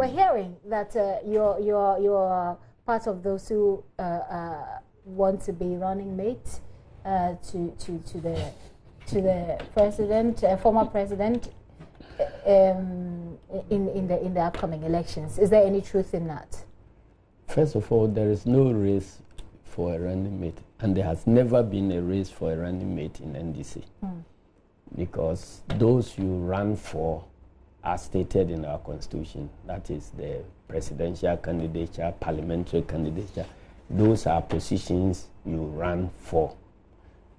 we're hearing that you're part of those who want to be running mate to the president, former president, in the upcoming elections. Is there any truth in that? First of all, there is no race for a running mate, and there has never been a race for a running mate in NDC, because those you run for are stated in our constitution. That is the presidential candidature, parliamentary candidature. Those are positions you run for.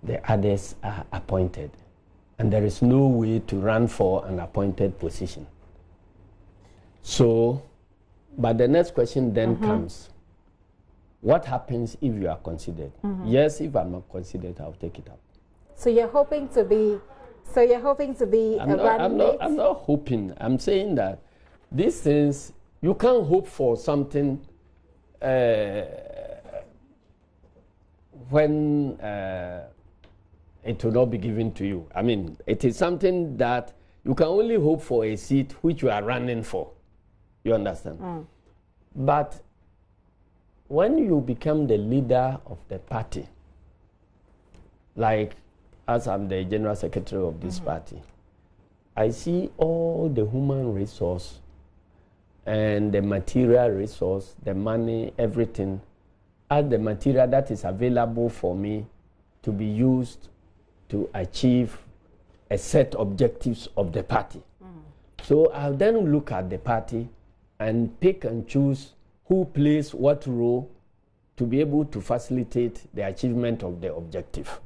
The others are appointed. And there is no way to run for an appointed position. So, but the next question then comes, what happens if you are considered? Yes, if I'm not considered, I'll take it up. So you're hoping to be a running mate? I'm not hoping. I'm saying that these things, you can't hope for something when it will not be given to you. I mean, it is something that you can only hope for a seat which you are running for. You understand? But when you become the leader of the party, like as I'm the general secretary of this party, I see all the human resource and the material resource, the money, everything, as the material that is available for me to be used to achieve a set objectives of the party. So I'll then look at the party and pick and choose who plays what role to be able to facilitate the achievement of the objective.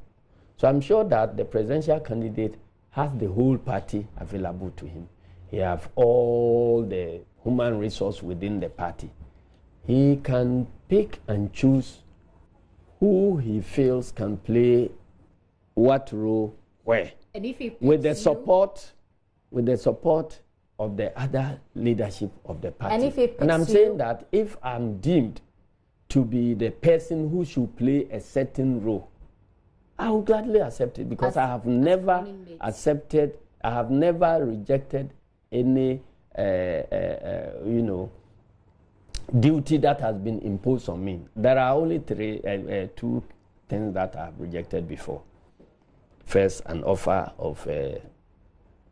So I'm sure that the presidential candidate has the whole party available to him. He has all the human resource within the party. He can pick and choose who he feels can play what role where. And if he with the support of the other leadership of the party. And I'm saying that if I'm deemed to be the person who should play a certain role, I will gladly accept it, because I have never accepted, I have never rejected any, duty that has been imposed on me. There are only two things that I have rejected before. First, an offer of a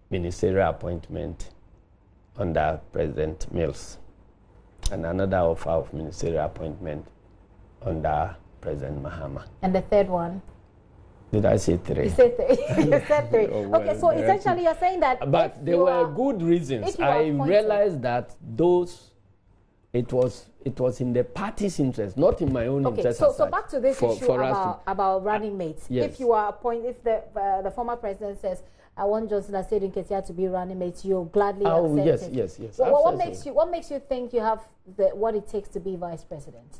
ministerial appointment under President Mills, and another offer of ministerial appointment under President Mahama. And the third one? Did I say three? You said three. You said three. Oh, well, okay, so essentially you're saying that. But there were good reasons. I realized that it was in the party's interest, not in my own interest. So back to this issue about running mates. Yes. If you are appointed, if the former president says, I want Johnson Asiedu Nketia to be running mate, you'll gladly accept it. Yes. What makes you think you have what it takes to be vice president?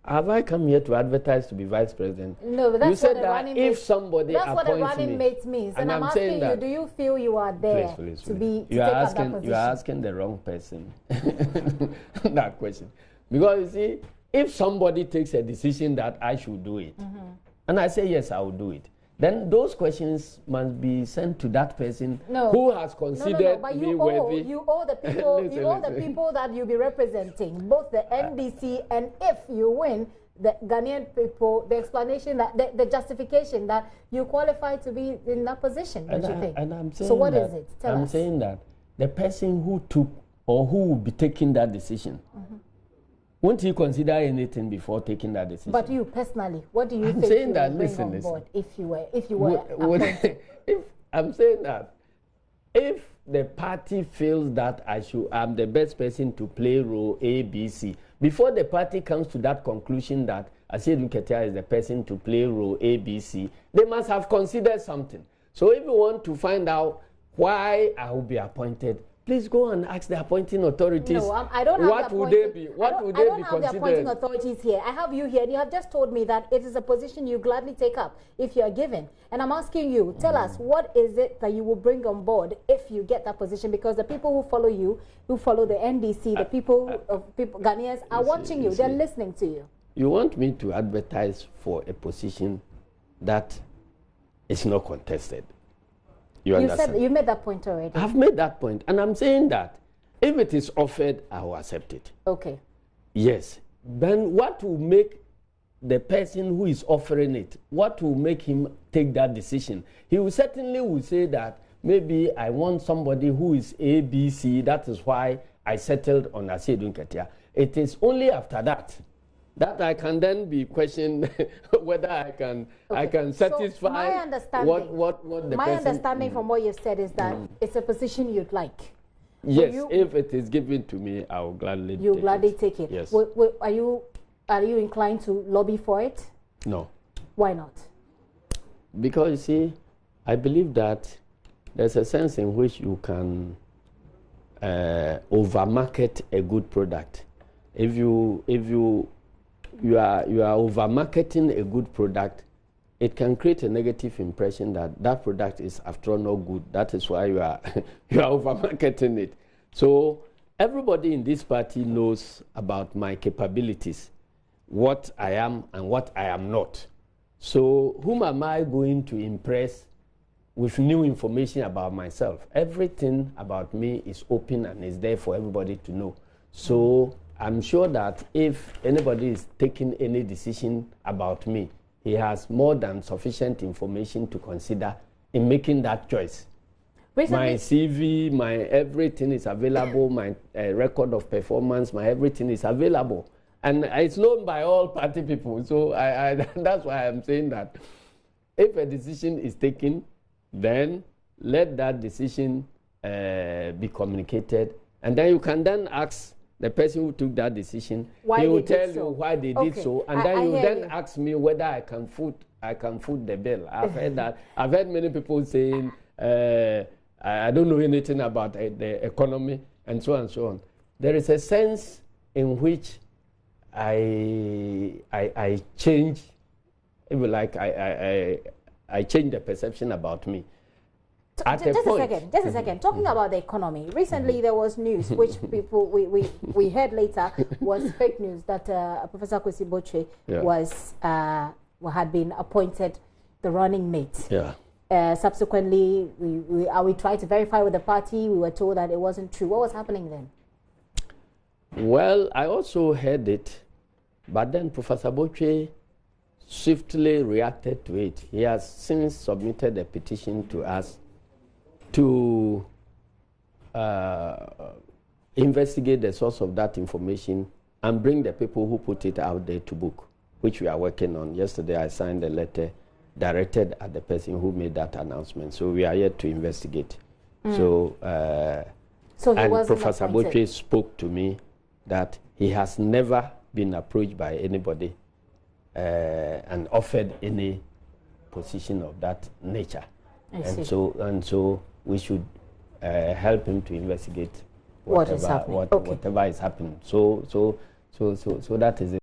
Have I come here to advertise to be vice president? No, but that's what a running mate. If somebody that's what a appoints running me, mate means. And I'm asking you, do you feel you are there to be to take up that position? You are asking the wrong person that question. Because you see, if somebody takes a decision that I should do it, and I say yes, I will do it, then those questions must be sent to that person who has considered me worthy. You owe the people. You owe the people that you'll be representing, both the NDC and, if you win, the Ghanaian people. The explanation that the justification that you qualify to be in that position. Don't you think? And I'm saying so. What is it? Tell us. I'm saying that the person who took or who will be taking that decision. Won't he consider anything before taking that decision? But you personally, what do you think you would bring on board if you were appointed? I'm saying that if the party feels that I'm the best person to play role A, B, C, before the party comes to that conclusion that Asiedu Nketia is the person to play role A, B, C, they must have considered something. So if you want to find out why I will be appointed, please go and ask the appointing authorities. No, I don't have what would they be? What would they be considered? I don't have the appointing authorities here. I have you here, and you have just told me that it is a position you gladly take up if you are given. And I'm asking you, tell us, what is it that you will bring on board if you get that position? Because the people who follow you, who follow the NDC, the people Ghanaians are watching you. They're listening to you. You want me to advertise for a position that is not contested? You understand? You made that point already. I've made that point, and I'm saying that If it is offered, I will accept it. Okay. Yes. Then what will make the person who is offering it, what will make him take that decision? He will certainly say that maybe I want somebody who is A, B, C. That is why I settled on Asiedu Nketia. It is only after that I can then be questioned whether I can satisfy. So my understanding, what the my person, understanding from what you've said is that it's a position you'd like. Yes, if it is given to me, I will gladly. Take it. Yes. Are you inclined to lobby for it? No. Why not? Because you see, I believe that there's a sense in which you can overmarket a good product. If you are overmarketing a good product, it can create a negative impression that product is after all not good. That is why you are overmarketing it. So everybody in this party knows about my capabilities, what I am and what I am not. So whom am I going to impress with new information about myself? Everything about me is open and is there for everybody to know. So I'm sure that if anybody is taking any decision about me, he has more than sufficient information to consider in making that choice. Recently, my CV, my everything is available, my record of performance, my everything is available. And it's known by all party people. So that's why I'm saying that if a decision is taken, then let that decision be communicated. And then you can then ask the person who took that decision, he will tell you why they did so, and then you then ask me whether I can foot the bill. I've heard that. I've heard many people saying, I don't know anything about the economy, and so on and so on. There is a sense in which I change, if you like, I change the perception about me. Just a second. Talking about the economy, recently there was news which people we heard later was fake news that Professor Kwesi Boche had been appointed the running mate. Yeah. Subsequently, we tried to verify with the party. We were told that it wasn't true. What was happening then? Well, I also heard it, but then Professor Boche swiftly reacted to it. He has since submitted a petition to us to investigate the source of that information and bring the people who put it out there to book, which we are working on. Yesterday, I signed a letter directed at the person who made that announcement. So we are yet to investigate. So and Professor Boche spoke to me that he has never been approached by anybody and offered any position of that nature. And so we should help him to investigate whatever is happening. So that is it.